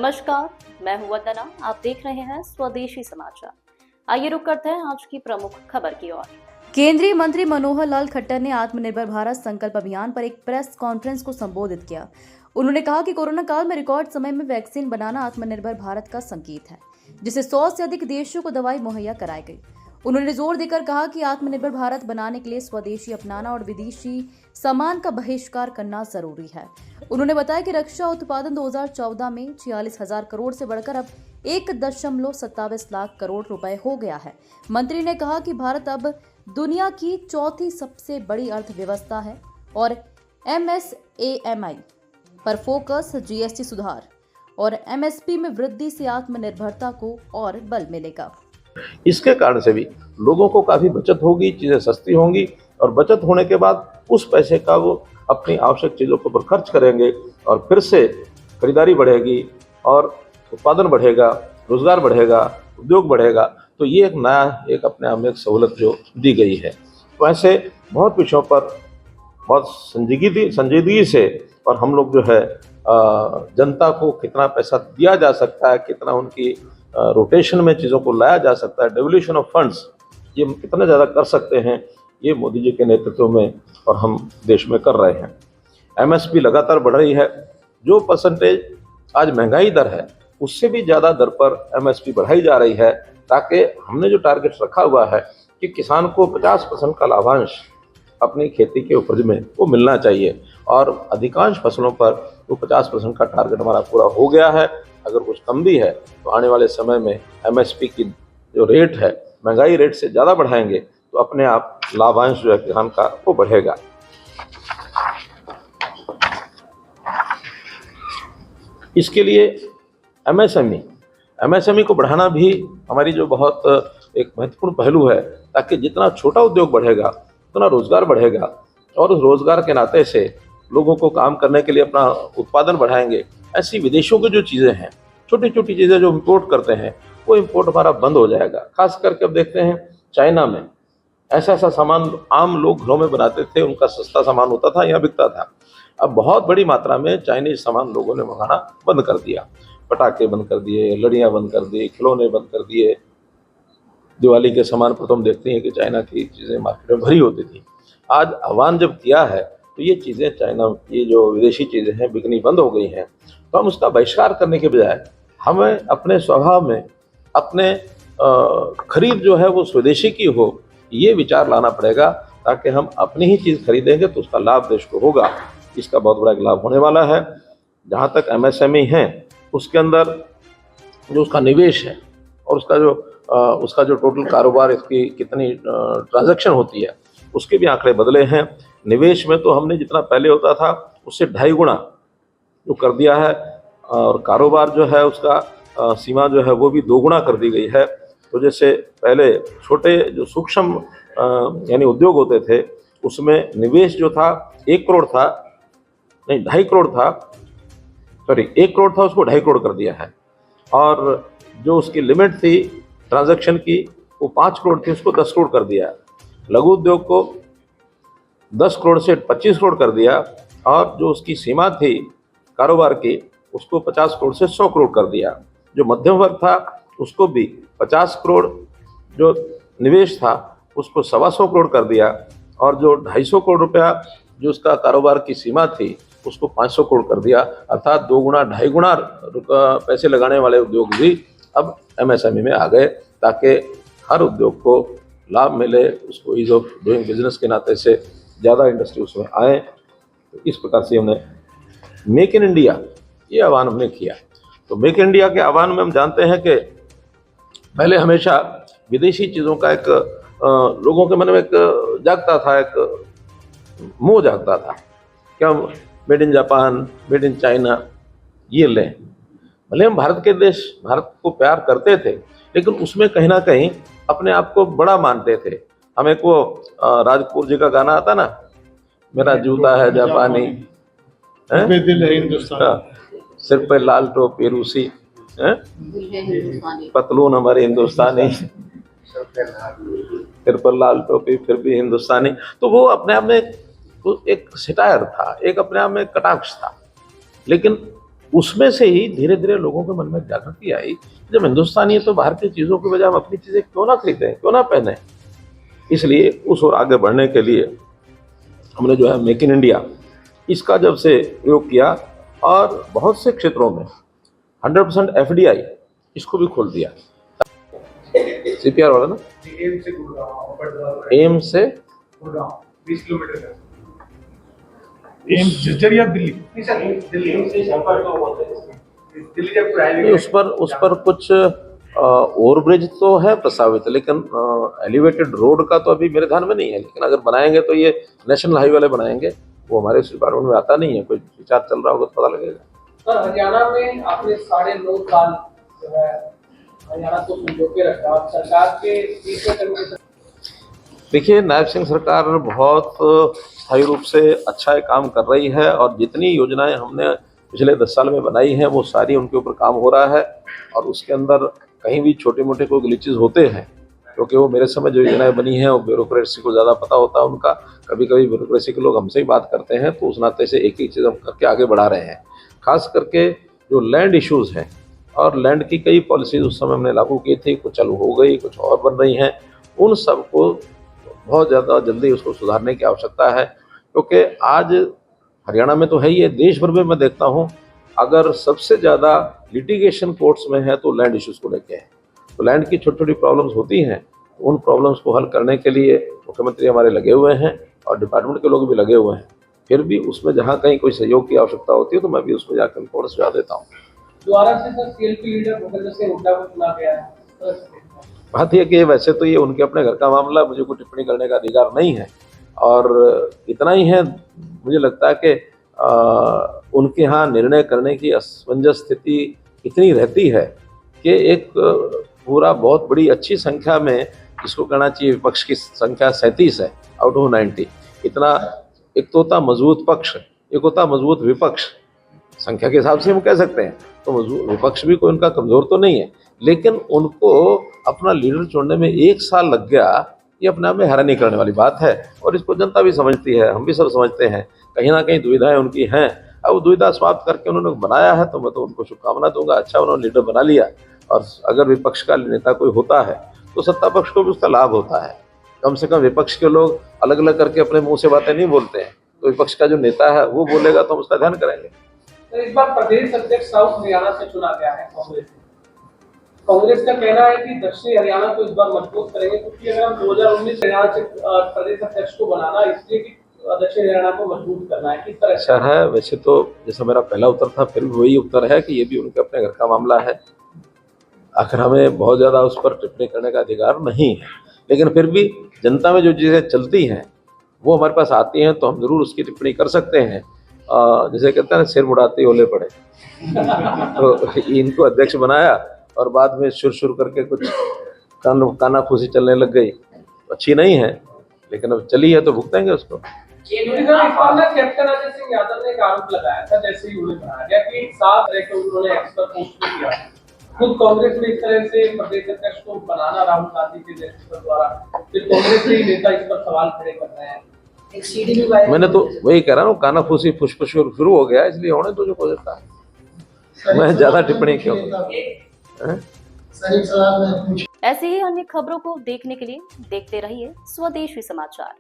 नमस्कार, मैं हूं वंदना। आप देख रहे हैं स्वदेशी समाचार। आइए रुक करते हैं आज की प्रमुख खबर की ओर। केंद्रीय मंत्री मनोहर लाल खट्टर ने आत्मनिर्भर भारत संकल्प अभियान पर एक प्रेस कॉन्फ्रेंस को संबोधित किया। उन्होंने कहा कि कोरोना काल में रिकॉर्ड समय में वैक्सीन बनाना आत्मनिर्भर भारत का संकेत है, जिसे 100 से अधिक देशों को दवाई मुहैया कराई गई। उन्होंने जोर देकर कहा कि आत्मनिर्भर भारत बनाने के लिए स्वदेशी अपनाना और विदेशी सामान का बहिष्कार करना जरूरी है। उन्होंने बताया कि रक्षा उत्पादन 2014 में 46,000 करोड़ से बढ़कर अब 1.27 लाख करोड़ रुपए हो गया है। मंत्री ने कहा कि भारत अब दुनिया की चौथी सबसे बड़ी अर्थव्यवस्था है और MSAMI पर फोकस, GST सुधार और MSP में वृद्धि से आत्मनिर्भरता को और बल मिलेगा। इसके कारण से भी लोगों को काफ़ी बचत होगी, चीज़ें सस्ती होंगी और बचत होने के बाद उस पैसे का वो अपनी आवश्यक चीज़ों के ऊपर खर्च करेंगे और फिर से खरीदारी बढ़ेगी और उत्पादन बढ़ेगा, रोजगार बढ़ेगा, उद्योग बढ़ेगा। तो ये एक नया एक अपने आप में एक सहूलत जो दी गई है। तो ऐसे बहुत विषयों पर बहुत संजीदगी से और हम लोग जो है जनता को कितना पैसा दिया जा सकता है, कितना उनकी रोटेशन में चीज़ों को लाया जा सकता है, डेवल्यूशन ऑफ फंड्स ये कितना ज़्यादा कर सकते हैं, ये मोदी जी के नेतृत्व में और हम देश में कर रहे हैं। MSP लगातार बढ़ रही है। जो परसेंटेज आज महंगाई दर है उससे भी ज़्यादा दर पर MSP बढ़ाई जा रही है, ताकि हमने जो टारगेट रखा हुआ है कि किसान को 50% का लाभांश अपनी खेती के उपज में वो मिलना चाहिए और अधिकांश फसलों पर वो 50% का टारगेट हमारा पूरा हो गया है। अगर कुछ कम भी है तो आने वाले समय में MSP की जो रेट है महंगाई रेट से ज़्यादा बढ़ाएंगे तो अपने आप लाभांश जो है किसान का वो बढ़ेगा। इसके लिए MSME को बढ़ाना भी हमारी जो बहुत एक महत्वपूर्ण पहलू है, ताकि जितना छोटा उद्योग बढ़ेगा उतना रोजगार बढ़ेगा और उस रोजगार के नाते से लोगों को काम करने के लिए अपना उत्पादन बढ़ाएंगे। ऐसी विदेशों की जो चीज़ें हैं, छोटी छोटी चीज़ें जो इंपोर्ट करते हैं, वो इंपोर्ट हमारा बंद हो जाएगा। खास करके अब देखते हैं चाइना में ऐसा सामान आम लोग घरों में बनाते थे, उनका सस्ता सामान होता था, यहाँ बिकता था। अब बहुत बड़ी मात्रा में चाइनीज सामान लोगों ने मंगाना बंद कर दिया। पटाखे बंद कर दिए, लड़ियाँ बंद कर दी, खिलौने बंद कर दिए। दिवाली के सामान पर तो हम देखते हैं कि चाइना की चीज़ें मार्केट में भरी होती थी। आज आह्वान जब किया है तो ये चीज़ें चाइना की जो विदेशी चीज़ें हैं बिकनी बंद हो गई हैं। तो हम उसका बहिष्कार करने के बजाय हमें अपने स्वभाव में अपने खरीद जो है वो स्वदेशी की हो, ये विचार लाना पड़ेगा, ताकि हम अपनी ही चीज़ खरीदेंगे तो उसका लाभ देश को होगा। इसका बहुत बड़ा एक लाभ होने वाला है। जहाँ तक MSME हैं उसके अंदर जो उसका निवेश है और उसका जो टोटल कारोबार, इसकी कितनी ट्रांजैक्शन होती है, उसके भी आंकड़े बदले हैं। निवेश में तो हमने जितना पहले होता था उससे 2.5 गुना जो कर दिया है और कारोबार जो है उसका सीमा जो है वो भी 2 गुना कर दी गई है। तो जैसे पहले छोटे जो सूक्ष्म यानी उद्योग होते थे उसमें निवेश जो था 1 करोड़ था, नहीं 2.5 करोड़ था, सॉरी 1 करोड़ था, उसको 2.5 करोड़ कर दिया है। और जो उसकी लिमिट थी ट्रांजैक्शन की वो 5 करोड़ थी, उसको 10 करोड़ कर दिया। लघु उद्योग को 10 करोड़ से 25 करोड़ कर दिया और जो उसकी सीमा थी कारोबार की उसको 50 करोड़ से 100 करोड़ कर दिया। जो मध्यम वर्ग था उसको भी 50 करोड़ जो निवेश था उसको 125 करोड़ कर दिया और जो 250 करोड़ रुपया जो उसका कारोबार की सीमा थी उसको 500 करोड़ कर दिया। अर्थात 2 गुना 2.5 गुना पैसे लगाने वाले उद्योग भी अब MSME में आ गए, ताकि हर उद्योग को लाभ मिले, उसको ईज ऑफ डूइंग बिजनेस के नाते से ज़्यादा इंडस्ट्री उसमें आए। तो इस प्रकार से हमने मेक इन इंडिया ये आह्वान हमने किया। तो मेक इन इंडिया के आह्वान में हम जानते हैं कि पहले हमेशा विदेशी चीज़ों का एक लोगों के मन में एक जागता था, एक मोह जागता था, क्या made in Japan, made in China ये लें। भले हम भारत को प्यार करते थे, लेकिन उसमें कहीं ना कहीं अपने आप को बड़ा मानते थे। हमें को राजपूत जी का गाना आता ना, मेरा जूता है जापानी, दिल है हिंदुस्तानी, सिर पे लाल टोपी रूसी, पतलून हमारी हिंदुस्तानी, सिर पर लाल टोपी फिर भी हिंदुस्तानी। तो वो अपने आप में एक सिटायर था, एक अपने आप में कटाक्ष था। लेकिन उसमें से ही धीरे धीरे लोगों के मन में जागृति आई, जब हिंदुस्तानी है तो बाहर की चीज़ों की बजाय हम अपनी चीज़ें क्यों ना खरीदें, क्यों ना पहने। इसलिए उस ओर आगे बढ़ने के लिए हमने जो है मेक इन इंडिया इसका जब से प्रयोग किया और बहुत से क्षेत्रों में 100% FDI इसको भी खोल दिया। CPR वाला ना, एम से गुड़गांव 20 किलोमीटर का एम्स झज्जर या दिल्ली दिल्ली जब नहीं, उस पर कुछ ओवरब्रिज तो है प्रस्तावित, लेकिन एलिवेटेड रोड का तो अभी मेरे ध्यान में नहीं है। लेकिन अगर बनाएंगे तो ये नेशनल हाईवे वाले बनाएंगे, वो हमारे इस डिपार्टमेंट में आता नहीं है। कोई विचार चल रहा होगा तो पता लगेगा। सर, हरियाणा में आपने 9.5 साल जो है हरियाणा को संजो के रखा, सरकार के बीच में कम्युनिकेशन। देखिए, नायब सिंह सरकार बहुत स्थायी रूप से अच्छा काम कर रही है और जितनी योजनाएं हमने पिछले 10 साल में बनाई हैं वो सारी उनके ऊपर काम हो रहा है। और उसके अंदर कहीं भी छोटे मोटे कोई ग्लिचेस होते हैं, क्योंकि वो मेरे समय जो योजनाएं बनी हैं वो ब्यूरोक्रेसी को ज़्यादा पता होता है उनका। कभी कभी ब्यूरोक्रेसी के लोग हमसे ही बात करते हैं, तो उस नाते से एक एक चीज़ हम करके आगे बढ़ा रहे हैं। खास करके जो लैंड इश्यूज़ हैं और लैंड की कई पॉलिसीज उस समय हमने लागू की थी, कुछ चालू हो गई, कुछ और बन रही हैं। उन सबको बहुत ज़्यादा जल्दी उसको सुधारने की आवश्यकता है, क्योंकि आज हरियाणा में तो है ही है, देश भर में मैं देखता हूँ अगर सबसे ज़्यादा लिटिगेशन कोर्ट्स में है तो लैंड इश्यूज़ को लेके है। तो लैंड की छोटी छोटी प्रॉब्लम्स होती हैं, उन प्रॉब्लम्स को हल करने के लिए मुख्यमंत्री हमारे लगे हुए हैं और डिपार्टमेंट के लोग भी लगे हुए हैं। फिर भी उसमें जहाँ कहीं कोई सहयोग की आवश्यकता होती है तो मैं भी उसमें जाकर उनको सुझाव देता हूँ। द्वारा से sir CLP leader Bhupendra Singh Hooda को चुना गया है। बात यह कि वैसे तो ये उनके अपने घर का मामला, मुझे कोई टिप्पणी करने का अधिकार नहीं है। और इतना ही है, मुझे लगता है कि उनके यहाँ निर्णय करने की असमंजस स्थिति इतनी रहती है कि एक पूरा बहुत बड़ी अच्छी संख्या में, जिसको कहना चाहिए विपक्ष की संख्या 37 है आउट ऑफ 90, इतना एक तो होता मजबूत पक्ष, एक होता मजबूत विपक्ष। संख्या के हिसाब से हम कह सकते हैं तो मजबूत विपक्ष भी कोई उनका कमज़ोर तो नहीं है, लेकिन उनको अपना लीडर चुनने में 1 साल लग गया, ये अपने आप में हैरानी करने वाली बात है। और इसको जनता भी समझती है, हम भी सब समझते हैं, कहीं ना कहीं दुविधाएं उनकी हैं। अब वो दुविधा समाप्त करके उन्होंने बनाया है तो मैं तो उनको शुभकामना दूंगा। अच्छा उन्होंने लीडर बना लिया, और अगर विपक्ष का नेता कोई होता है तो सत्ता पक्ष को भी उसका लाभ होता है। कम से कम विपक्ष के लोग अलग अलग करके अपने मुँह से बातें नहीं बोलते हैं, तो विपक्ष का जो नेता है वो बोलेगा तो हम उसका ध्यान करेंगे। तो इस बार प्रदेश अध्यक्ष साउथ हरियाणा से चुना गया है कांग्रेस का कहना है कि दक्षिणी हरियाणा को इस बार मजबूत करेंगे, क्योंकि अगर हम 2019 हरियाणा से प्रदेश अध्यक्ष को बनाना इसलिए कि दक्षिण हरियाणा को मजबूत करना है, किस तरह अच्छा है। वैसे तो जैसा मेरा पहला उत्तर था, फिर भी वही उत्तर है कि ये भी उनके अपने घर का मामला है। आखिर हमें बहुत ज़्यादा उस पर टिप्पणी करने का अधिकार नहीं है, लेकिन फिर भी जनता में जो चीज़ें चलती हैं वो हमारे पास आती हैं तो हम ज़रूर उसकी टिप्पणी कर सकते हैं। जैसे कहते हैं ना, सिर मुड़ाते ओले पड़े। तो इनको अध्यक्ष बनाया और बाद में शुरू करके कुछ कानाफूसी चलने लग गई, अच्छी नहीं है, लेकिन अब चली है तो भुगतेंगे उसको। कैप्टन अजय सिंह यादव ने एक आरोप लगाया था, जैसे ही उन्हें बनाया गया कि 7 तरह के उन्होंने एक्सपर्ट पोस्ट किया। खुद कांग्रेस में इस तरह से प्रदेश अध्यक्ष को बनाना राहुल गांधी के नेतृत्व द्वारा, फिर कांग्रेस के नेता इस पर सवाल खड़े कर रहे हैं। मैंने तो वही कह रहा हूँ, कानाफूसी फुसफुस शुरू हो गया, इसलिए होने तो जो हो जाता है, मैं ज्यादा टिप्पणी क्यों। ऐसे ही अन्य खबरों को देखने के लिए देखते रहिए स्वदेशी समाचार।